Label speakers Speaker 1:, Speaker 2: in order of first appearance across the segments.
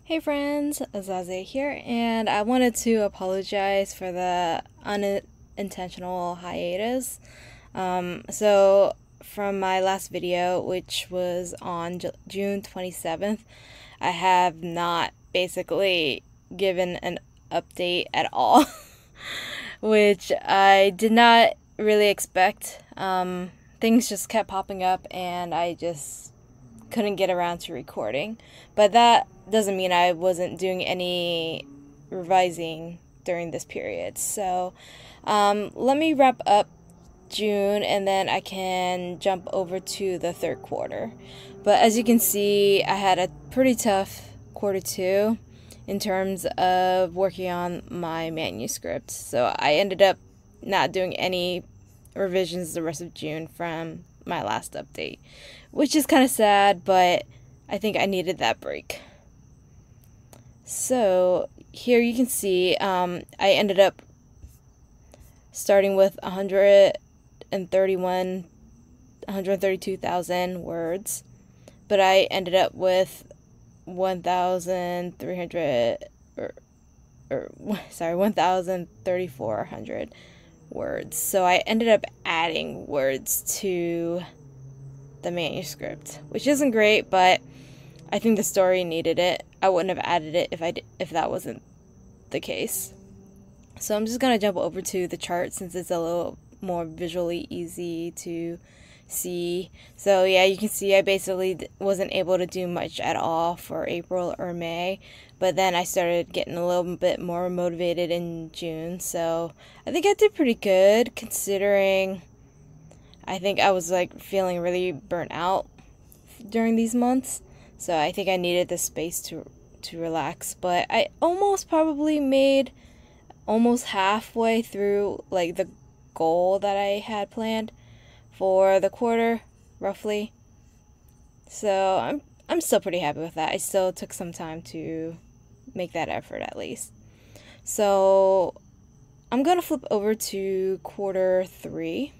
Speaker 1: Hey friends, Aisazia here, and I wanted to apologize for the unintentional hiatus. So from my last video, which was on June 27th, I have not basically given an update at all, which I did not really expect. Things just kept popping up, and I just couldn't get around to recording. But that doesn't mean I wasn't doing any revising during this period. So let me wrap up June and then I can jump over to the third quarter. But as you can see, I had a pretty tough quarter two in terms of working on my manuscript. So I ended up not doing any revisions the rest of June from my last update, which is kind of sad, but I think I needed that break. So here you can see I ended up starting with 132,000 words, but I ended up with 1,304 words. So I ended up adding words to the manuscript, which isn't great, but I think the story needed it. I wouldn't have added it if that wasn't the case. So I'm just gonna jump over to the chart since it's a little more visually easy to see. So yeah, you can see I basically wasn't able to do much at all for April or May, but then I started getting a little bit more motivated in June. So I think I did pretty good considering I think I was like feeling really burnt out during these months. So I think I needed the space to relax, but I almost probably made almost halfway through like the goal that I had planned for the quarter, roughly. So I'm still pretty happy with that. I still took some time to make that effort at least. So I'm gonna flip over to quarter three,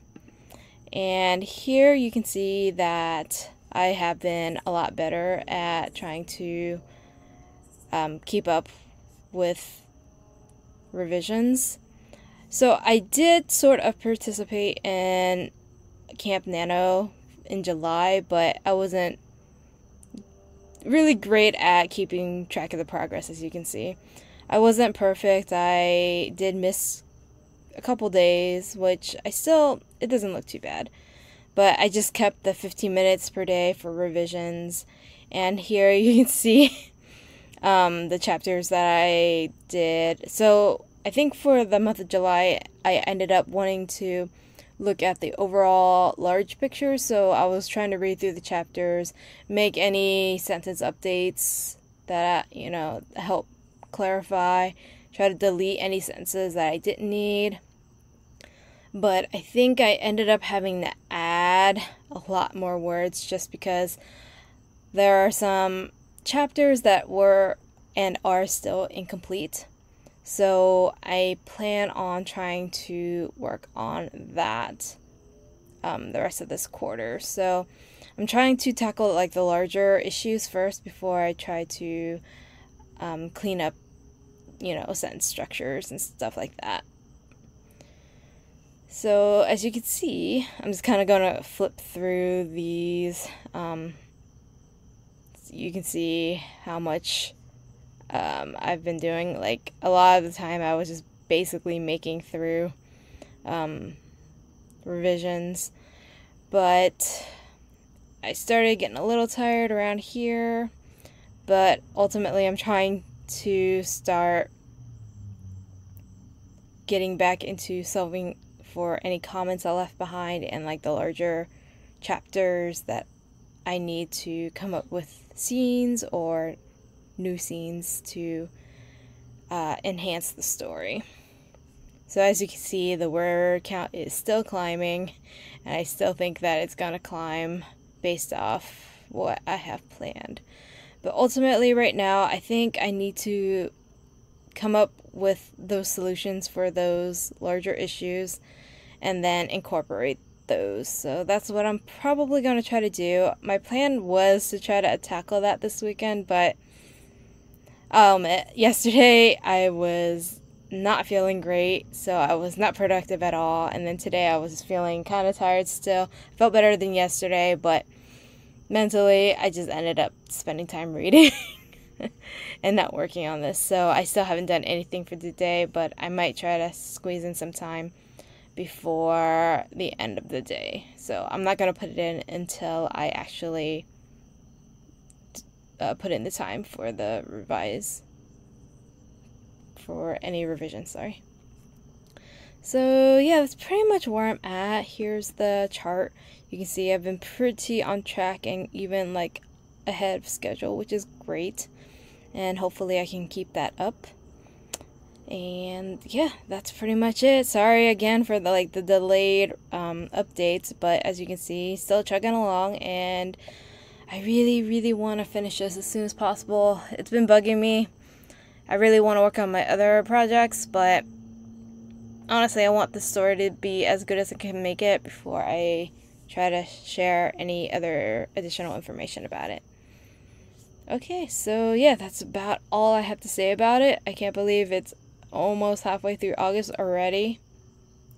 Speaker 1: and here you can see that I have been a lot better at trying to keep up with revisions. So I did sort of participate in Camp Nano in July, but I wasn't really great at keeping track of the progress, as you can see. I wasn't perfect. I did miss a couple days, which it doesn't look too bad. But I just kept the 15 minutes per day for revisions. And here you can see the chapters that I did. So I think for the month of July, I ended up wanting to look at the overall large picture. So I was trying to read through the chapters, make any sentence updates that, help clarify, try to delete any sentences that I didn't need. But I think I ended up having to add a lot more words just because there are some chapters that were and are still incomplete. So I plan on trying to work on that the rest of this quarter. So I'm trying to tackle like the larger issues first before I try to clean up, sentence structures and stuff like that. So as you can see, I'm just kind of going to flip through these. So you can see how much I've been doing. Like a lot of the time I was just basically making through revisions. But I started getting a little tired around here. But ultimately I'm trying to start getting back into solving for any comments I left behind and like the larger chapters that I need to come up with scenes or new scenes to enhance the story. So as you can see, the word count is still climbing, and I still think that it's gonna climb based off what I have planned. But ultimately right now, I think I need to come up with those solutions for those larger issues and then incorporate those. So that's what I'm probably going to try to do. My plan was to try to tackle that this weekend, but Yesterday I was not feeling great, so I was not productive at all. And then today I was feeling kind of tired still. Felt better than yesterday, but mentally I just ended up spending time reading and not working on this. So I still haven't done anything for today, but I might try to squeeze in some time before the end of the day. So I'm not going to put it in until I actually put in the time for the any revision, sorry. So yeah, that's pretty much where I'm at. Here's the chart. You can see I've been pretty on track and even like ahead of schedule, which is great. And hopefully I can keep that up. And yeah, that's pretty much it. Sorry again for the delayed updates, but as you can see, still chugging along, and I really want to finish this as soon as possible. It's been bugging me. I really want to work on my other projects, but honestly, I want the story to be as good as it can make it before I try to share any other additional information about it. Okay, so yeah, that's about all I have to say about it. I can't believe it's almost halfway through August already.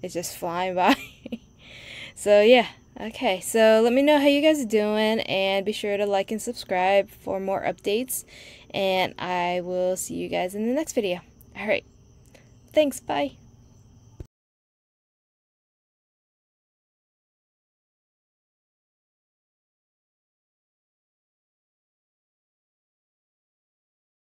Speaker 1: It's just flying by. So yeah, okay, so let me know how you guys are doing, and be sure to like and subscribe for more updates, and I will see you guys in the next video. Alright, thanks, bye.